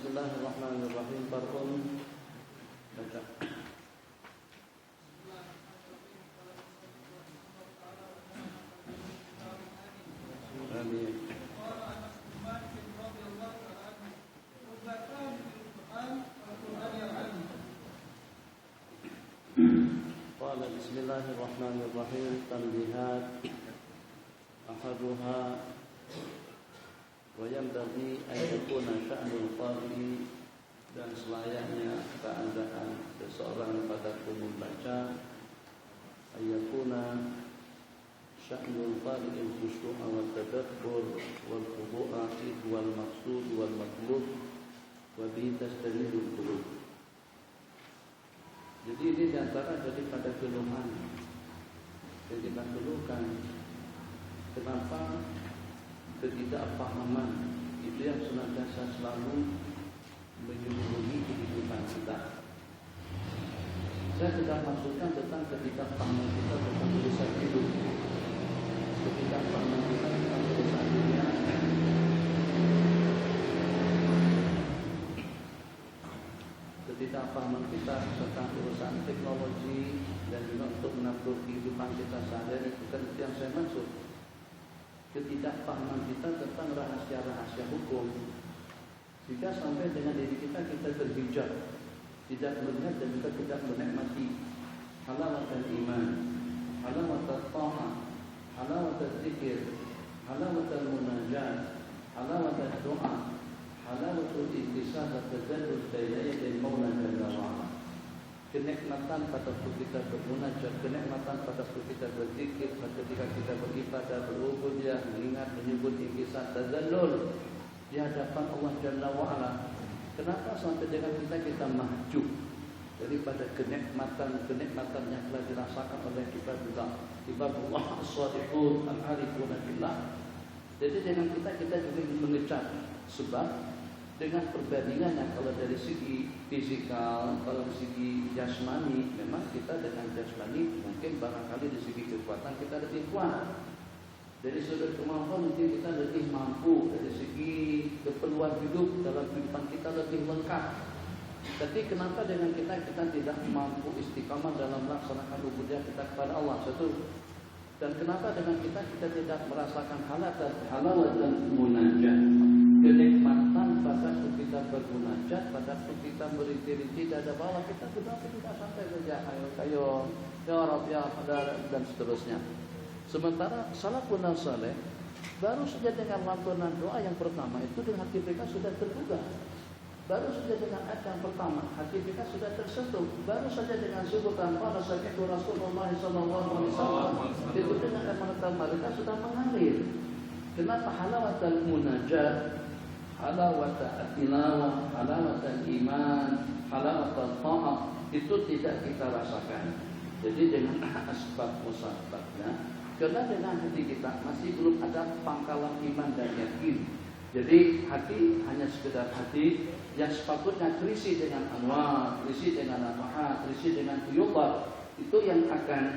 Bismillahirrahmanirrahim. Farqun baca. Amin. Qala bismillahirrahmanirrahim. Tanbihat ahaduha wa yanbaghi an yakuna sya'nul qari, dan selayaknya keadaan seseorang pada membaca ayakuna sya'nul qari al-khusyu' wa tadabbur wal khudu' wal maqsud wal matlub wa bi tasdilul qulub. Jadi ini diantara daripada keluhan yang kita keluhkan, kenapa ketidakpahaman itu yang senantiasa selalu menyelimuti kehidupan kita. Saya sedang maksudkan tentang ketidakpahaman kita tentang tulisan kita tentang urusan teknologi dan juga untuk mengatur kehidupan kita sehari-hari, bukan itu yang saya maksud. Ketidakpahaman kita tentang rahasia-rahasia hukum, jika sampai dengan diri kita terhijab, tidak melihat dan juga tidak menikmati halawatul iman, halawatul ta'ah, halawatul zikir, halawatul munajat, halawatul doa, halawatul intisab dan tazallul baina yaday Maula Jalla wa Ala. Kenikmatan pada waktu kita bermunajat, kenikmatan pada waktu kita berzikir, ketika kita beribadah, berubudiyah, mengingat, menyebut intisab, tazallul di hadapan Allah Jalla wa Ala. Kenapa sampai dengan kita mahjub daripada kenikmatan yang telah dirasakan oleh kita juga ibadullah as-salihun al-arifuna billah. Jadi dengan kita juga mengejar, sebab dengan perbandingannya kalau dari segi fisikal, kalau dari segi jasmani, memang kita dengan jasmani mungkin barangkali dari segi kekuatan kita lebih kuat. Dari sudut kemampuan mungkin kita lebih mampu, dari segi keperluan hidup dalam kehidupan kita lebih lengkap. Tapi kenapa dengan kita tidak mampu istiqamah dalam melaksanakan ubudiyah kita kepada Allah? Satu. Dan kenapa dengan kita tidak merasakan halawat dan munajat, kenikmatan pada waktu kita bermunajat, pada waktu kita berinti-rinti dada bawah kita sudah tidak sampai saja ayo ya Rabb ya Qadar dan seterusnya. Sementara salafun saleh baru saja dengan lantunan doa yang pertama itu dengan hati mereka sudah tergugah. Baru saja dengan ayat yang pertama hati mereka sudah tersentuh. Baru saja dengan sebutan pada saat itu Rasulullah SAW itu dengan ayat pertama mereka sudah mengalir. Kenapa halawatul munajat, halawatul tilawah, halawatul iman, halawatul ta'ah itu tidak kita rasakan. Jadi dengan asbab musababnya, karena dengan hati kita masih belum ada pangkalan iman dan yakin. Jadi hati hanya sekedar hati yang sepatutnya terisi dengan anwar, terisi dengan nafahat, terisi dengan tuyubat. Itu yang akan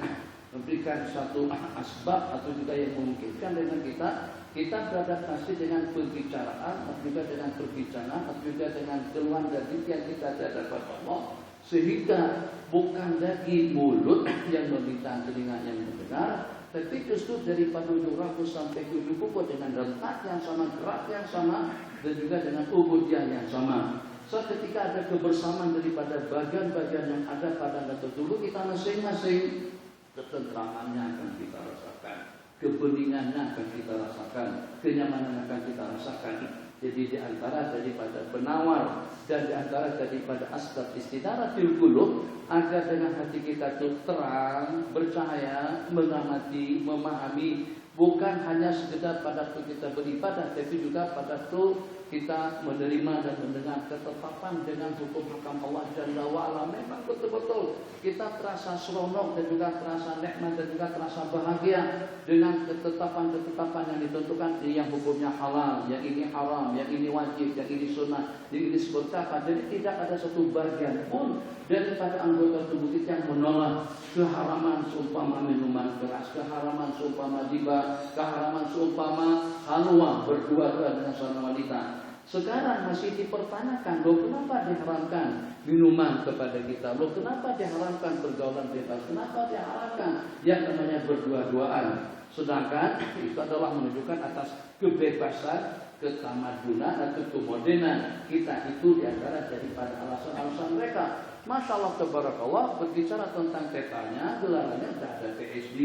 memberikan suatu asbab atau juga yang memungkinkan dengan kita beradaptasi dengan pembicaraan, atau juga dengan perbincangan, atau juga dengan keluhan dan yang kita dapat Allah, sehingga bukan lagi mulut yang meminta telinga yang mendengar, tapi justru daripada ujung rambut sampai ke ujung kuku dengan letak yang sama, gerak yang sama, dan juga dengan ubudiyah yang sama. So ketika ada kebersamaan daripada bagian-bagian yang ada pada data tubuh kita masing-masing, ketentramannya akan kita rasakan, kebeningannya akan kita rasakan, kenyamanan akan kita rasakan. Jadi di antara daripada penawar dan di antara daripada asbab istidaratil qulub agar dengan hati kita itu terang, bercahaya, mengamati, memahami, bukan hanya sekedar pada waktu kita beribadah, tapi juga pada waktu kita menerima dan mendengar ketetapan dengan hukum hakam Allah Jalla wa Ala. Memang betul-betul kita terasa seronok dan juga terasa nikmat dan juga terasa bahagia dengan ketetapan-ketetapan yang ditentukan yang hukumnya halal, yang ini haram, yang ini wajib, yang ini sunnah, yang ini seperti apa. Jadi tidak ada satu bagian pun daripada anggota tubuh kita yang menolak keharaman seumpama minuman keras, keharaman seumpama riba, keharaman seumpama halwa berdua-dua dengan seorang wanita. Sekarang masih dipertanyakan, loh kenapa diharamkan minuman kepada kita? Loh kenapa diharamkan pergaulan bebas? Kenapa diharamkan yang namanya berdua-duaan? Sedangkan itu adalah menunjukkan atas kebebasan, ketamadunan atau kemodernan kita itu diantara daripada alasan-alasan mereka. Masya Allah tabarakallah, berbicara tentang petanya, gelarnya sudah ada PhD,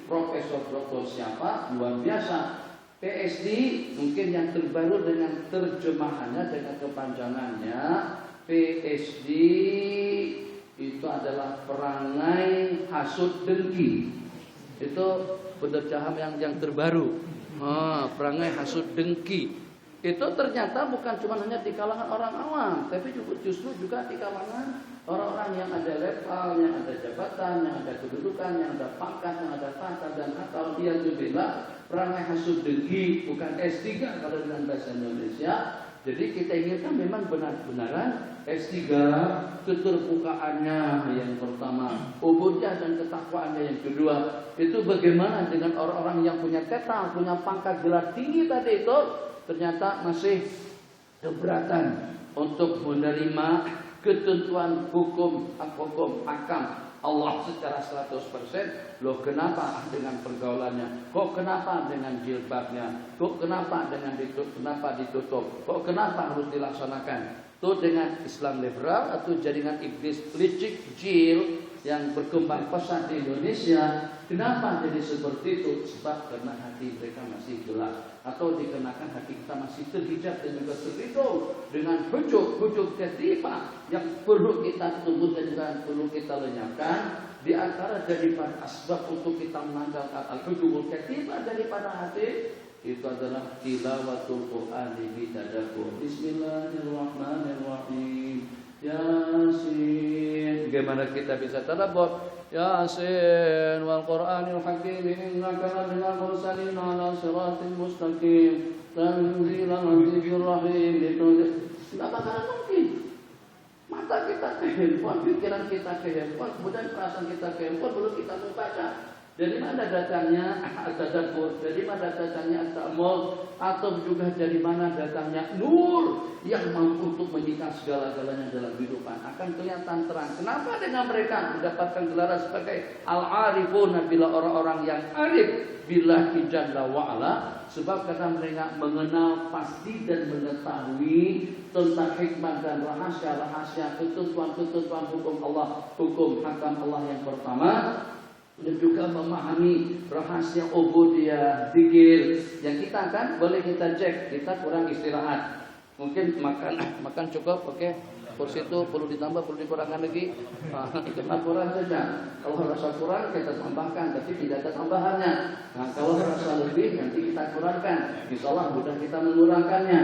Profesor Dr. siapa, luar biasa. PSD mungkin yang terbaru dengan terjemahannya, dengan kepanjangannya, PSD itu adalah perangai hasut dengki. Itu penerjemahan yang terbaru. Perangai hasut dengki. Itu ternyata bukan cuma hanya di kalangan orang awam, tapi justru juga di kalangan orang-orang yang ada level, yang ada jabatan, yang ada kedudukan, yang ada pangkat, yang ada tahta dan akal. Dia juga perangai hasut dengki, bukan S3 kalau dengan bahasa Indonesia. Jadi kita inginkan memang benar-benaran S3, keterbukaannya yang pertama, ubudiyah dan ketakwaannya yang kedua. Itu bagaimana dengan orang-orang yang punya titel, punya pangkat gelar tinggi tadi itu, ternyata masih keberatan untuk menerima ketentuan hukum akam Allah secara 100%. Loh kenapa dengan pergaulannya? Kok kenapa dengan jilbabnya? Kok kenapa dengan ditutup? Kok kenapa harus dilaksanakan? Itu dengan Islam liberal atau jaringan iblis licik jil yang berkembang pesat di Indonesia. Kenapa jadi seperti itu? Sebab karena hati mereka masih gelap, atau dikenakan hati kita masih terhijab dan juga terlindung dengan hujub ketimah yang perlu kita tumbuh dan perlu kita lenyapkan. Di antara daripada asbab untuk kita menanggalkan al-hujubul ketimah daripada hati itu adalah tilawatul Quran bi tadabbur. Bismillahirrahmanirrahim. Yasin. Bagaimana kita bisa tadabbur? Yasin wal Qur'anil Hakim innaka laminal mursalin ala siratin mustaqim tanzilal azizir rahim. Itu tidak bakalan mungkin. Mata kita ke handphone, pikiran kita ke handphone, kemudian perasaan kita ke handphone, belum kita membaca. Dari mana datangnya at-tadabbur? Dari mana datangnya at-ta'ammul? Atau juga dari mana datangnya nur yang mampu untuk menyikat segala-galanya dalam kehidupan? Akan kelihatan terang. Kenapa dengan mereka mendapatkan gelaran sebagai al-arifun, bila orang-orang yang arif billahi jalla wa'ala? Sebab karena mereka mengenal pasti dan mengetahui tentang hikmah dan rahasia-rahasia ketentuan-ketentuan hukum Allah, hukum hakam Allah yang pertama, dan juga memahami rahasia ubudiyah, zikir yang kita kan boleh kita cek, kita kurang istirahat. Mungkin makan cukup, oke. Kursi itu perlu ditambah, perlu dikurangkan lagi. Cuma kurang saja. Kalau rasa kurang kita tambahkan, tapi tidak ada tambahannya. Nah, kalau rasa lebih nanti kita kurangkan. Insyaallah mudah kita mengurangkannya.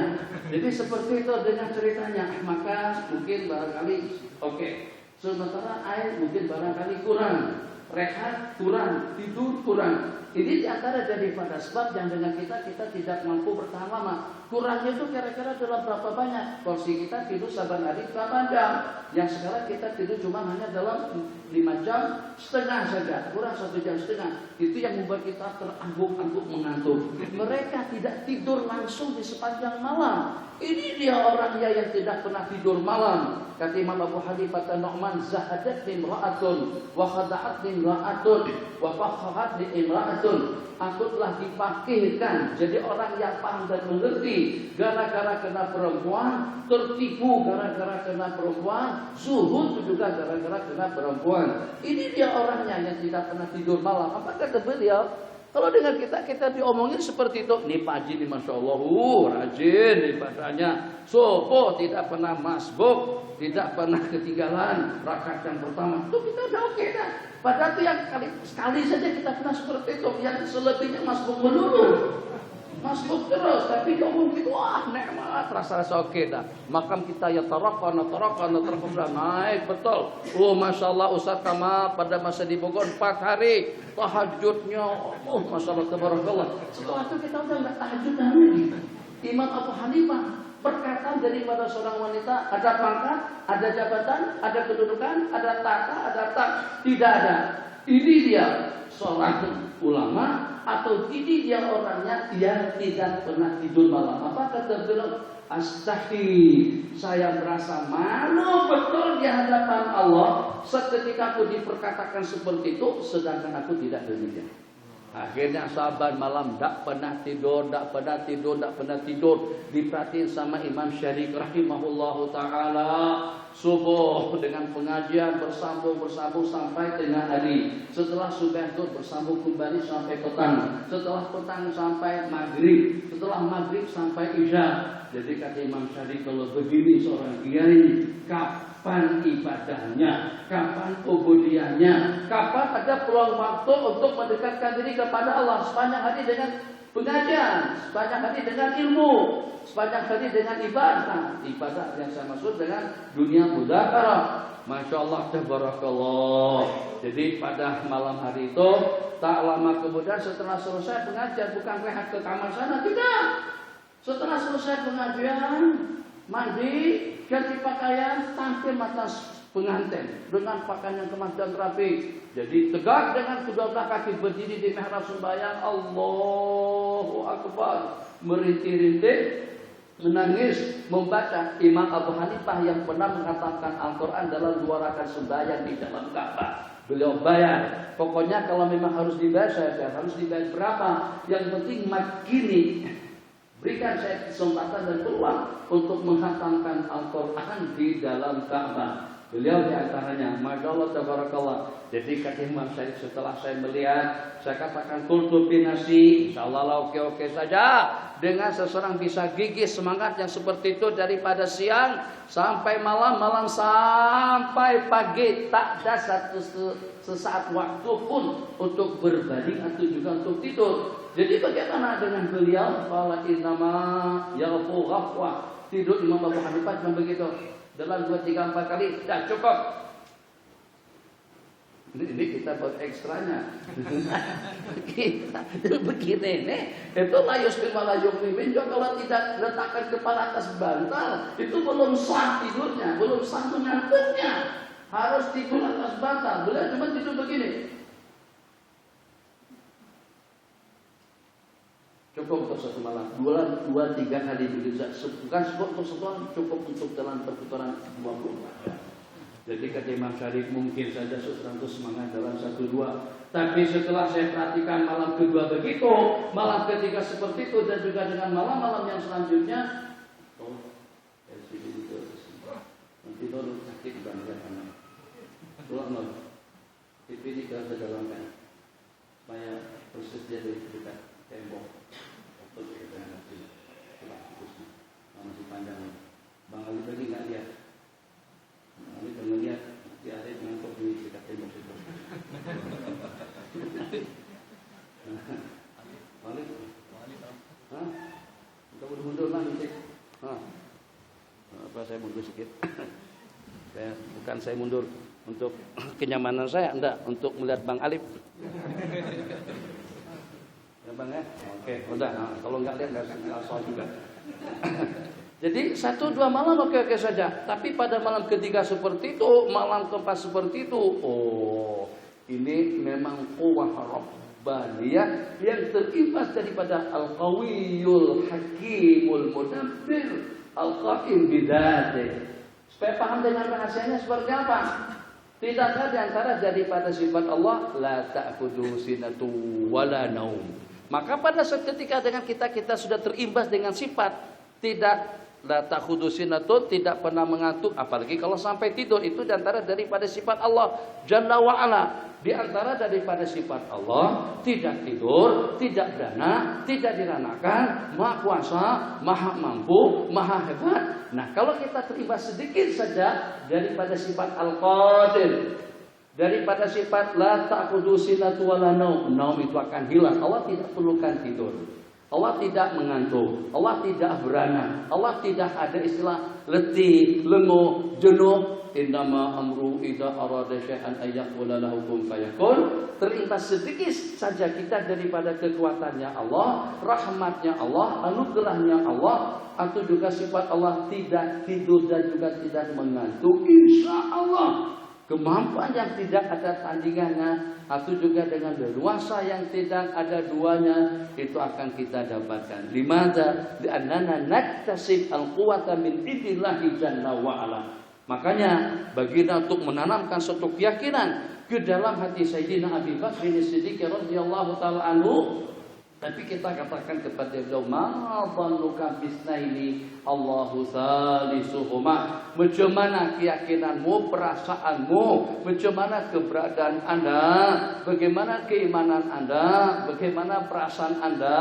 Jadi seperti itu dengan ceritanya. Maka mungkin barangkali oke. Sementara air mungkin barangkali kurang. Rehat kurang, tidur kurang. Ini diantara daripada sebab yang dengan kita tidak mampu bertahan lama. Kurangnya itu kira-kira dalam berapa banyak? Porsi kita tidur saban hari 8 jam. Yang sekarang kita tidur cuma hanya dalam 5 jam setengah saja, kurang 1 jam setengah. Itu yang membuat kita terangguk-angguk mengantuk. Mereka tidak tidur langsung di sepanjang malam. Ini dia orangnya yang tidak pernah tidur malam. Kata Imam Abu Hanifah An-Nu'man, zahadatni imra'atun wa khada'atni imra'atun wa fakhahatni imra'atun. Aku telah dipakirkan jadi orang yang paham dan mengerti gara-gara kena perempuan, tertipu gara-gara kena perempuan, zuhud juga gara-gara kena perempuan. Ini dia orangnya yang tidak pernah tidur malam. Apa kata beliau? Kalau dengan kita diomongin seperti itu, nih Pak Haji nih Masya Allah, rajin ibadahnya, sopo tidak pernah masbuk, tidak pernah ketinggalan rakaat yang pertama, itu kita udah oke dah. Padahal itu yang sekali saja kita pernah seperti itu, yang selebihnya masbuk melulu, masbuk terus, tapi ngomong gitu, wah nikmat, rasa-rasa oke dah. Makam kita ya tarakana naik betul. Oh Masya Allah Ustaz Kamal pada masa di Bogor 4 hari tahajudnya, oh Masya Allah tabarakallah. Setelah itu kita udah nggak tahajud lagi. Imam Abu Hanifah perkataan daripada seorang wanita, ada pangkat, ada jabatan, ada kedudukan, ada tata, ada tak, tidak ada. Ini dia seorang ulama, atau ini dia orangnya yang tidak pernah tidur malam. Apa kata beliau? Astaghfir, saya merasa malu betul di hadapan Allah seketika aku diperkatakan seperti itu, sedangkan aku tidak demikian. Akhirnya saban malam tak pernah tidur. Diperhatiin sama Imam Syarik rahimahullahu ta'ala. Subuh dengan pengajian bersambung sampai tengah hari. Setelah subuh itu bersambung kembali sampai petang. Setelah petang sampai maghrib. Setelah maghrib sampai isya. Jadi kata Imam Syarik, kalau begini seorang kiai, kapan ibadahnya, kapan ubudiyahnya, kapan ada peluang waktu untuk mendekatkan diri kepada Allah? Sepanjang hari dengan pengajian, sepanjang hari dengan ilmu, sepanjang hari dengan ibadah. Ibadah yang saya maksud dengan dunia mudzakarah. Masya Allah tabarakallah. Jadi pada malam hari itu, tak lama kemudian setelah selesai pengajian, bukan rehat ke kamar sana, tidak. Setelah selesai pengajian, mandi, ganti pakaian, tampil mata pengantin dengan pakaian yang kemas dan rapi. Jadi tegak dengan kedua belah kaki berdiri di mihrab sembahyang, Allahu Akbar, merintih-rintih, menangis membaca Imam Abu Hanifah yang pernah mengatakan Al-Quran dalam 2 rakaat sembahyang di dalam Ka'bah. Beliau bayar, pokoknya kalau memang harus dibaca, harus dibayar berapa. Yang penting makini, berikan saya kesempatan dan peluang untuk menghatamkan Al-Quran di dalam Ka'bah. Beliau diantaranya, Masya Allah, Tabarakallah. Jadi kata Imam Syarif, setelah saya melihat, saya katakan kultu binasi, insya Allah oke-oke saja. Dengan seseorang bisa gigih semangat yang seperti itu daripada siang sampai malam, malam sampai pagi, tak ada satu sesaat waktu pun untuk berbanding atau juga untuk tidur. Jadi bagaimana dengan beliau? Qala innama yaghfu ghafwa. Tidur Imam Abu Hanifah cuma begitu. Dalam 2, 3, 4 kali, dah cukup. Ini kita buat ekstranya. Kita begini nih, itu layus bimalayung mimin. Kalau tidak letakkan kepala atas bantal, itu belum sah tidurnya, belum sah mengantuknya. Harus tidur atas bantal. Beliau cuma tidur begini. Cukup untuk 1 malam, 2, 3 kali begitu. Bukan cukup untuk sebulan, cukup untuk dalam perputaran 24 jam. Jadi kata Imam Syarif, mungkin saja seseorang itu semangat dalam 1-2. Tapi setelah saya perhatikan malam kedua begitu, malam ketiga seperti itu, dan juga dengan malam-malam yang selanjutnya, nanti baru sakit bangga anak. Pulang TV didalamkan supaya proses dia dari dekat tembok. Masih panjang. Bang Ali tadi nggak lihat. Bang Ali kalau lihat nanti ada yang ngantuk di dekat tembok itu. Bang Ali, hah? Kita mundur lah nanti. Apa saya mundur sedikit? Saya mundur untuk kenyamanan saya, enggak untuk melihat Bang Alif. Ya Bang ya, oke, udah. Nah, kalau nggak lihat nggak soal juga. Jadi 1-2 malam oke saja. Tapi pada malam ketiga seperti itu, malam keempat seperti itu, oh ini memang quwwah rabbaniyah yang terimbas daripada Al-Qawiyul Hakimul Mudabbir Al-Qaim bidzatih. Supaya paham dengan rahasianya seperti apa? Tidak ada di antara daripada sifat Allah la ta'khudhu sinatu wala naum. Maka pada saat ketika dengan kita sudah terimbas dengan sifat tidak la ta'khudhu sinatu, tidak pernah mengantuk, apalagi kalau sampai tidur, itu di antara daripada sifat Allah Jalla wa ala. Di antara daripada sifat Allah tidak tidur, tidak dana, tidak diranakan, Maha Kuasa, Maha Mampu, Maha Hebat. Nah, kalau kita terimbas sedikit saja daripada sifat Al-Qadir, daripada sifat la ta'khudhu sinatu wala naum, naum itu akan hilang. Allah tidak perlukan tidur. Allah tidak mengantuk, Allah tidak berana, Allah tidak ada istilah letih, lenguh, jenuh. Innama amru idza arada syai'an ayyaqula lahu kun fayakun. Terimbas sedikit saja kita daripada kekuatannya Allah, rahmatnya Allah, anugerahnya Allah, atau juga sifat Allah tidak tidur dan juga tidak mengantuk. Insya Allah kemampuan yang tidak ada tandingannya, atau juga dengan leluasa yang tidak ada duanya, itu akan kita dapatkan. Limadza? Li'annana naktasib al-quwwata min indillahi jalla wa ala. Makanya baginda untuk menanamkan suatu keyakinan ke dalam hati Sayyidina Abi Bakr As-Siddiq radhiyallahu taala anhu. Tapi kita katakan kepada beliau, ma dhannuka bisnaini Allahu salisuhuma. Macam mana keyakinanmu, perasaanmu, macam mana keberadaan Anda, bagaimana keimanan Anda, bagaimana perasaan Anda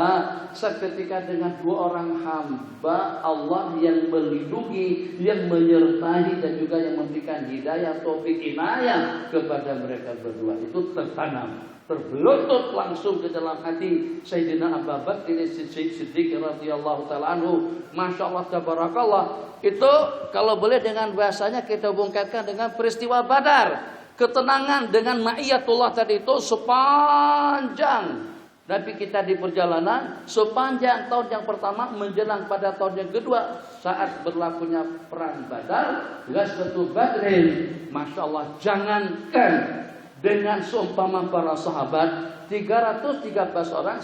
seketika dengan 2 orang hamba Allah yang melindungi, yang menyertai, dan juga yang memberikan hidayah, taufik, inayah kepada mereka berdua. Itu tertanam, terbelutut langsung ke dalam hati Sayyidina Abu Bakr As-Siddiq radhiyallahu taala anhu. Masya Allah, tabarakallah. Itu kalau boleh dengan bahasanya kita hubungkan dengan peristiwa Badar. Ketenangan dengan ma'iyatullah tadi itu sepanjang Nabi kita di perjalanan, sepanjang tahun yang pertama menjelang pada tahun yang kedua saat berlakunya perang Badar, Ghazwatul Badrin. Masya Allah, jangankan dengan seumpama para sahabat 313 orang,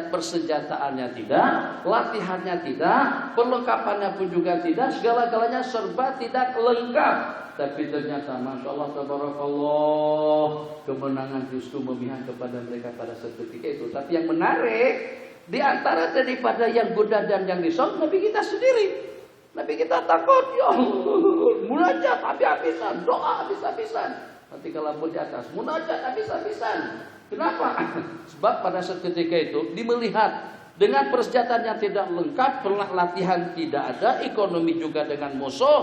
persenjataannya tidak, latihannya tidak, perlengkapannya pun juga tidak, segala-galanya serba tidak lengkap. Tapi ternyata Masya Allah Tabarakallah, kemenangan justru memihak kepada mereka pada seketika itu. Tapi yang menarik, di antara daripada yang goda dan yang risau, Nabi kita sendiri. Nabi kita takut, ya Allah, munajat habis-habisan, doa habis-habisan. Nanti kalau pun di atas, munajat habis-habisan. Kenapa? Sebab pada seketika itu dimelihat dengan persenjataan yang tidak lengkap, latihan tidak ada, ekonomi juga dengan musuh,